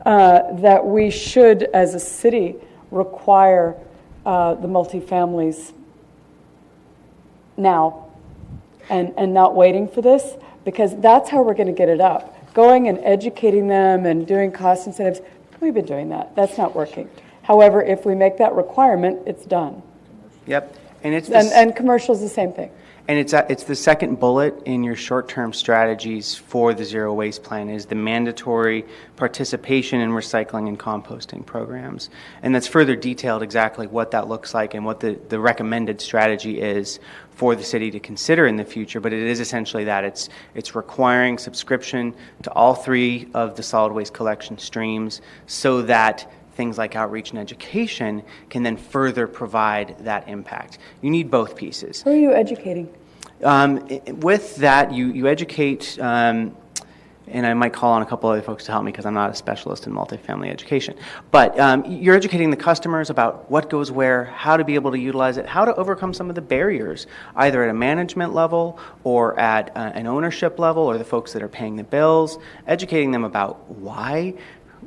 that we should, as a city, require the multifamilies now and not waiting for this, because that's how we're going to get it up. Going and educating them and doing cost incentives, we've been doing that. That's not working. However, if we make that requirement, it's done. Yep. And commercial is the same thing. And it's the second bullet in your short-term strategies for the zero waste plan is the mandatory participation in recycling and composting programs. And that's further detailed exactly what that looks like and what the recommended strategy is for the city to consider in the future. But it is essentially that. It's requiring subscription to all three of the solid waste collection streams so that things like outreach and education can then further provide that impact. You need both pieces. Who are you educating? With that, you educate, and I might call on a couple other folks to help me because I'm not a specialist in multifamily education. But you're educating the customers about what goes where, how to be able to utilize it, how to overcome some of the barriers, either at a management level or at an ownership level or the folks that are paying the bills, educating them about why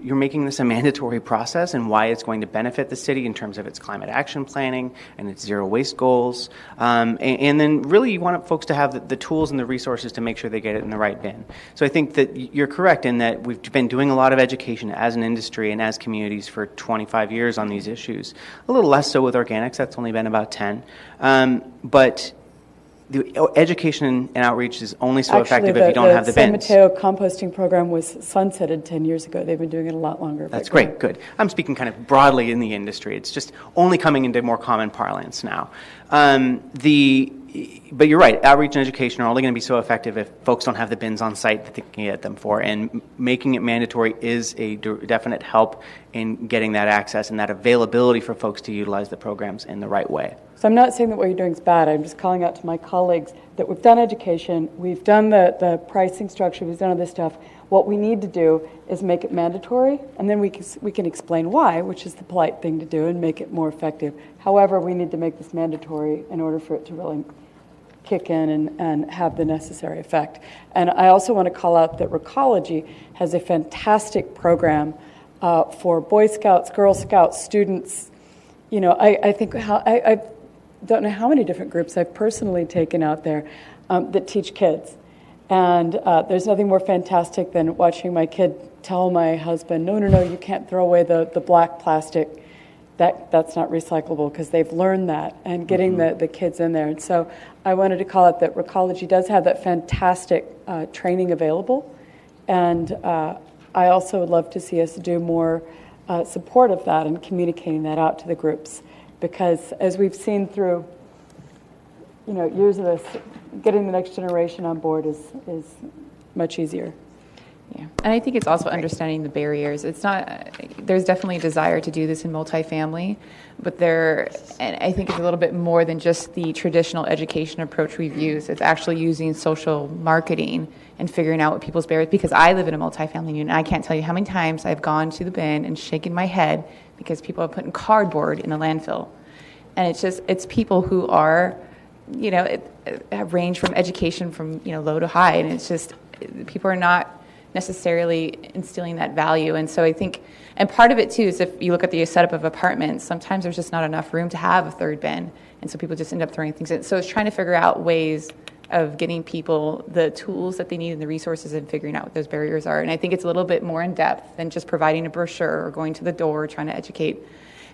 you're making this a mandatory process and why it's going to benefit the city in terms of its climate action planning and its zero waste goals. And then really you want folks to have the tools and the resources to make sure they get it in the right bin. So I think that you're correct in that we've been doing a lot of education as an industry and as communities for 25 years on these issues. A little less so with organics, that's only been about 10. But the education and outreach is only so effective if you don't have the bins. San Mateo composting program was sunsetted 10 years ago. They've been doing it a lot longer. That's great, good. I'm speaking kind of broadly in the industry. It's just only coming into more common parlance now. But you're right, outreach and education are only going to be so effective if folks don't have the bins on site that they can get them for. And making it mandatory is a definite help in getting that access and that availability for folks to utilize the programs in the right way. So I'm not saying that what you're doing is bad. I'm just calling out to my colleagues that we've done education, we've done the pricing structure, we've done all this stuff. What we need to do is make it mandatory, and then we can explain why, which is the polite thing to do, and make it more effective. However, we need to make this mandatory in order for it to really kick in and have the necessary effect. And I also want to call out that Recology has a fantastic program for Boy Scouts, Girl Scouts, students. You know, I think I don't know how many different groups I've personally taken out there that teach kids. And there's nothing more fantastic than watching my kid tell my husband, no, you can't throw away the black plastic. That's not recyclable, because they've learned that, and getting the kids in there. And so I wanted to call it that Recology does have that fantastic training available. And I also would love to see us do more support of that and communicating that out to the groups. Because as we've seen through, years of this, getting the next generation on board is much easier. Yeah, and I think it's also understanding the barriers. It's not, there's definitely a desire to do this in multifamily, but and I think it's a little bit more than just the traditional education approach we've used. It's actually using social marketing and figuring out what people's barriers, because I live in a multifamily unit, and I can't tell you how many times I've gone to the bin and shaken my head because people are putting cardboard in the landfill. And it's people who are, range from education from, low to high, and it's just, people are not necessarily instilling that value. And so I think, and part of it too is if you look at the setup of apartments, sometimes there's just not enough room to have a third bin. And so people just end up throwing things in. So it's trying to figure out ways of getting people the tools that they need and the resources and figuring out what those barriers are. And I think it's a little bit more in depth than just providing a brochure or going to the door trying to educate.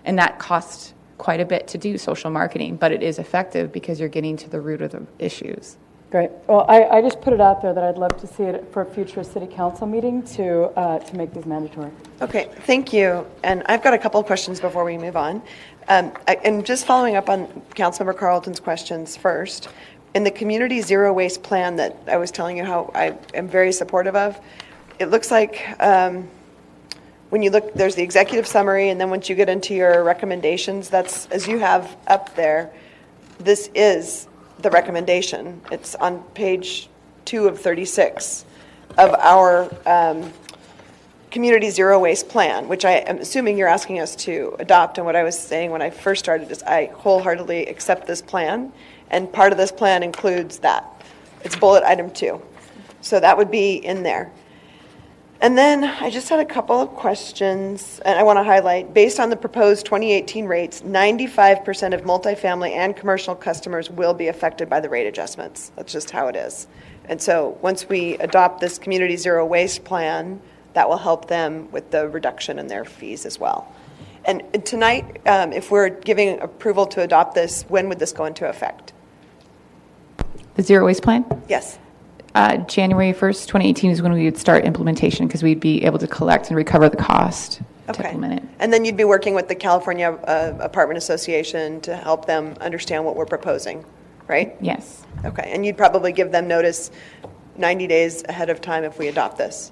And that costs quite a bit to do social marketing, but it is effective because you're getting to the root of the issues. Great. Well, I just put it out there that I'd love to see it for a future city council meeting to make these mandatory. Okay, thank you. And I've got a couple of questions before we move on. And just following up on Councilmember Carlton's questions first, in the community zero waste plan that I was telling you how I am very supportive of, it looks like when you look, there's the executive summary, and then once you get into your recommendations, that's, as you have up there, this is the recommendation. It's on page 2 of 36 of our community zero waste plan, which I am assuming you're asking us to adopt. And what I was saying when I first started is I wholeheartedly accept this plan, and part of this plan includes that. It's bullet item 2. So that would be in there. And then I just had a couple of questions, and I want to highlight, based on the proposed 2018 rates, 95% of multifamily and commercial customers will be affected by the rate adjustments. That's just how it is. And so once we adopt this community zero waste plan, that will help them with the reduction in their fees as well. And tonight, if we're giving approval to adopt this, when would this go into effect? The zero waste plan? Yes. January 1st, 2018 is when we would start implementation because we'd be able to collect and recover the cost to implement it. And then you'd be working with the California Apartment Association to help them understand what we're proposing, right? Yes. Okay, and you'd probably give them notice 90 days ahead of time if we adopt this,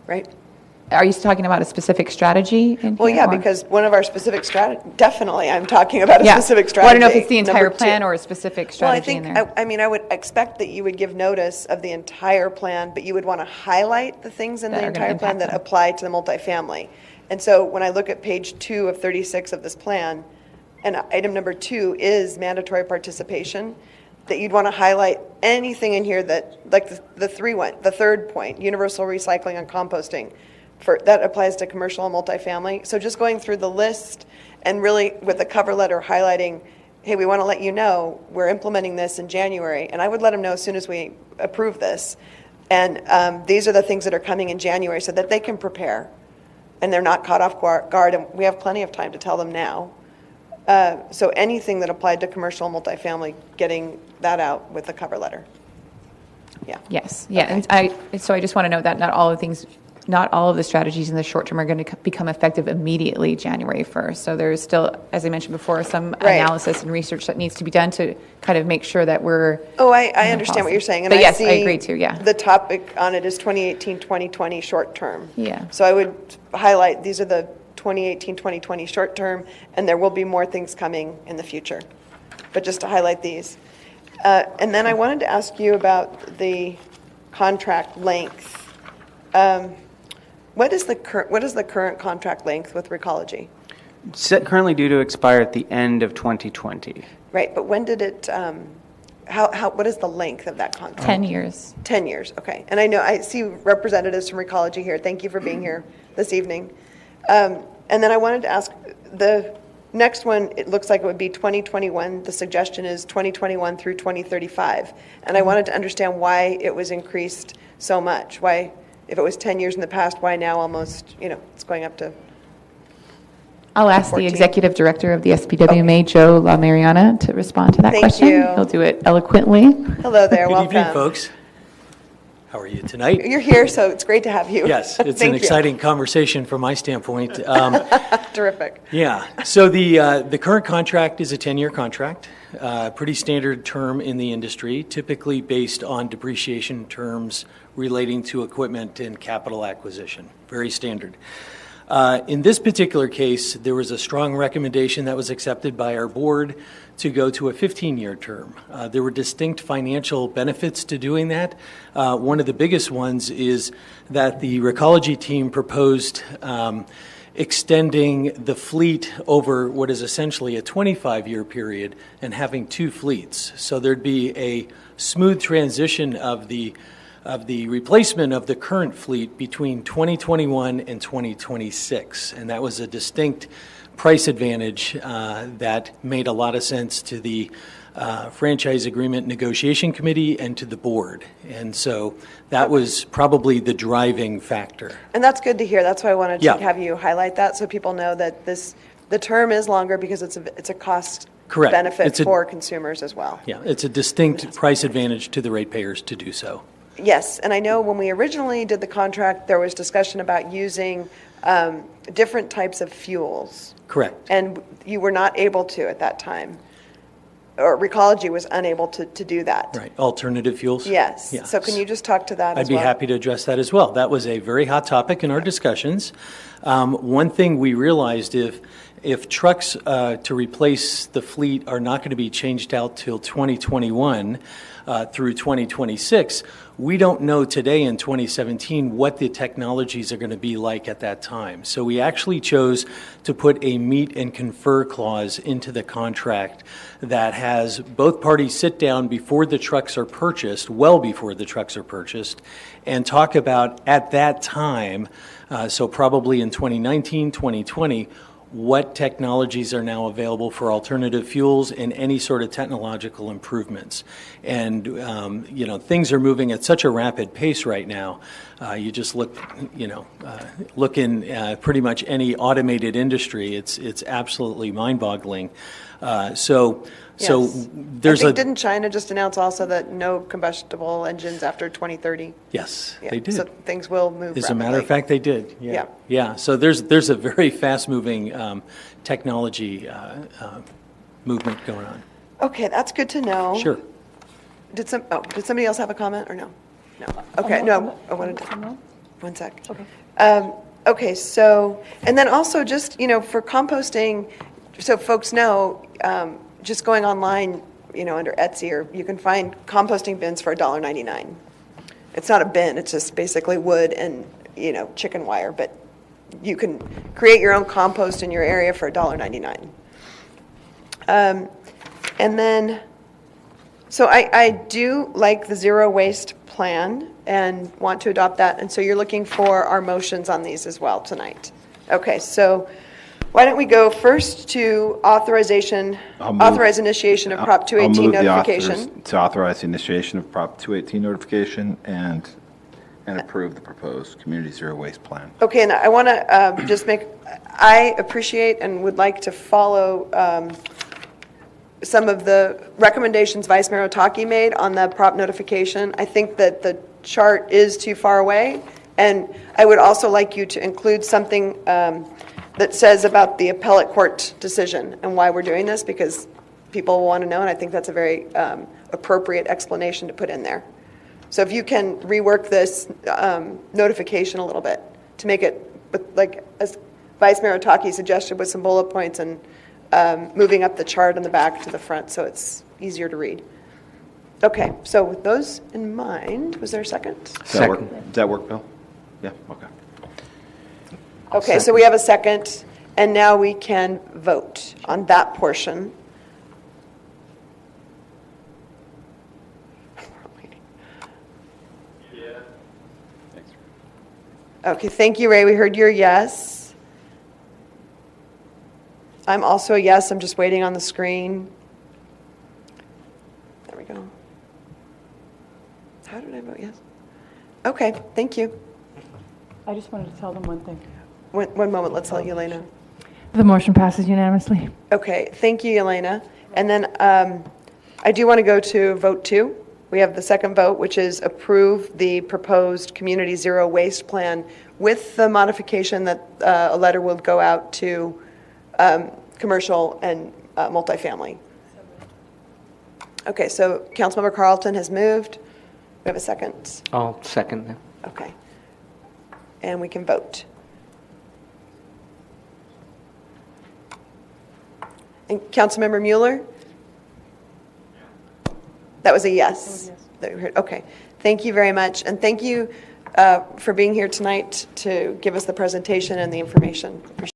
right? Are you talking about a specific strategy? Well, yeah, because one of our specific strategy, definitely, I'm talking about a specific strategy. Well, I don't know if it's the entire plan or a specific strategy in there. Well, I mean, I would expect that you would give notice of the entire plan, but you would want to highlight the things in the entire plan that apply to the multifamily. And so when I look at page 2 of 36 of this plan, and item number 2 is mandatory participation, that you'd want to highlight anything in here that, like the third point, universal recycling and composting, that applies to commercial and multifamily. So just going through the list and really with the cover letter highlighting, hey, we want to let you know we're implementing this in January. And I would let them know as soon as we approve this. And these are the things that are coming in January so that they can prepare and they're not caught off guard. And we have plenty of time to tell them now. So anything that applied to commercial and multifamily, getting that out with the cover letter. Yeah. Yes. Yeah. Okay. And so I just want to note that not all of the strategies in the short term are going to become effective immediately January 1st. So there's still, as I mentioned before, some analysis and research that needs to be done to kind of make sure that we're... Oh, I understand what you're saying. And but yes, I agree too, yeah. The topic on it is 2018-2020 short term. Yeah. So I would highlight these are the 2018-2020 short term, and there will be more things coming in the future. But just to highlight these. And then I wanted to ask you about the contract length. What is the current contract length with Recology? Currently due to expire at the end of 2020. Right, but when did it? What is the length of that contract? 10 years. 10 years. Okay, and I see representatives from Recology here. Thank you for being here this evening. And then I wanted to ask the next one. It looks like it would be 2021. The suggestion is 2021 through 2035, and I wanted to understand why it was increased so much. Why? If it was 10 years in the past, why now almost, it's going up to I'll ask 14. the executive director of the SBWMA, Joe LaMariana, to respond to that question. Thank you. He'll do it eloquently. Hello there, welcome. Good evening, folks. How are you tonight? You're here, so it's great to have you. Yes, it's an exciting conversation from my standpoint. Terrific. Yeah, so the current contract is a 10-year contract, pretty standard term in the industry, typically based on depreciation terms relating to equipment and capital acquisition, very standard. In this particular case, there was a strong recommendation that was accepted by our board to go to a 15-year term. There were distinct financial benefits to doing that. One of the biggest ones is that the Recology team proposed extending the fleet over what is essentially a 25-year period and having 2 fleets. So there'd be a smooth transition of the of the replacement of the current fleet between 2021 and 2026. And that was a distinct price advantage that made a lot of sense to the franchise agreement negotiation committee and to the board. And so that was probably the driving factor. And that's good to hear. That's why I wanted to Yeah. have you highlight that so people know that the term is longer because it's a cost Correct. benefit It's a- for consumers as well. Yeah, it's a distinct price advantage to the ratepayers to do so. Yes, and I know when we originally did the contract, there was discussion about using different types of fuels. Correct. And you were not able to at that time, or Recology was unable to do that. Right, alternative fuels? Yes. Yes. So can you just talk to that as I'd be well? happy to address that as well. That was a very hot topic in our discussions. One thing we realized, if trucks to replace the fleet are not going to be changed out till 2021 through 2026, we don't know today in 2017 what the technologies are going to be like at that time. So we actually chose to put a meet and confer clause into the contract that has both parties sit down before the trucks are purchased, well before the trucks are purchased, and talk about at that time, so probably in 2019, 2020, what technologies are now available for alternative fuels and any sort of technological improvements. And, things are moving at such a rapid pace right now. You just look in pretty much any automated industry, it's absolutely mind-boggling. So Yes. there's Didn't China just announce also that no combustible engines after 2030? Yes, Yeah, they did. So things will move As a matter of rapidly. fact, they did. Yeah. Yeah. So there's a very fast-moving technology movement going on. Okay, that's good to know. Sure. Did somebody else have a comment or no? No. Okay, no. I wanted to. One sec. Okay. Okay, so, and then also just, for composting, so folks know, just going online, under Etsy, or you can find composting bins for $1.99. It's not a bin, it's just basically wood and, chicken wire, but you can create your own compost in your area for $1.99. And then, so I do like the zero waste plan and want to adopt that. And so you're looking for our motions on these as well tonight. Okay, so why don't we go first to authorize initiation of Prop 218 notification. To authorize the initiation of Prop 218 notification and approve the proposed community zero waste plan. Okay, and I want to I appreciate and would like to follow some of the recommendations Vice Mayor Otake made on the prop notification. I think that the chart is too far away, and I would also like you to include something that says about the appellate court decision and why we're doing this, because people want to know, and I think that's a very appropriate explanation to put in there. So if you can rework this notification a little bit to make it, as Vice Mayor Otake suggested, with some bullet points and moving up the chart on the back to the front so it's easier to read. Okay, so with those in mind, was there a second? Does that work, Bill? Yeah, okay. Okay, so we have a second, and now we can vote on that portion. Okay, thank you, Ray. We heard your yes. I'm also a yes. I'm just waiting on the screen. There we go. How did I vote yes? Okay, thank you. I just wanted to tell them one thing. One moment, let's let Yelena. The motion passes unanimously. Okay, thank you, Yelena. And then I do want to go to vote 2. We have the second vote, which is approve the proposed community zero waste plan with the modification that a letter will go out to commercial and multifamily. Okay, so Councilmember Carlton has moved. We have a second. I'll second that. Okay. And we can vote. And Councilmember Mueller? That was a yes. That we heard. Okay. Thank you very much. And thank you for being here tonight to give us the presentation and the information. Appreciate it.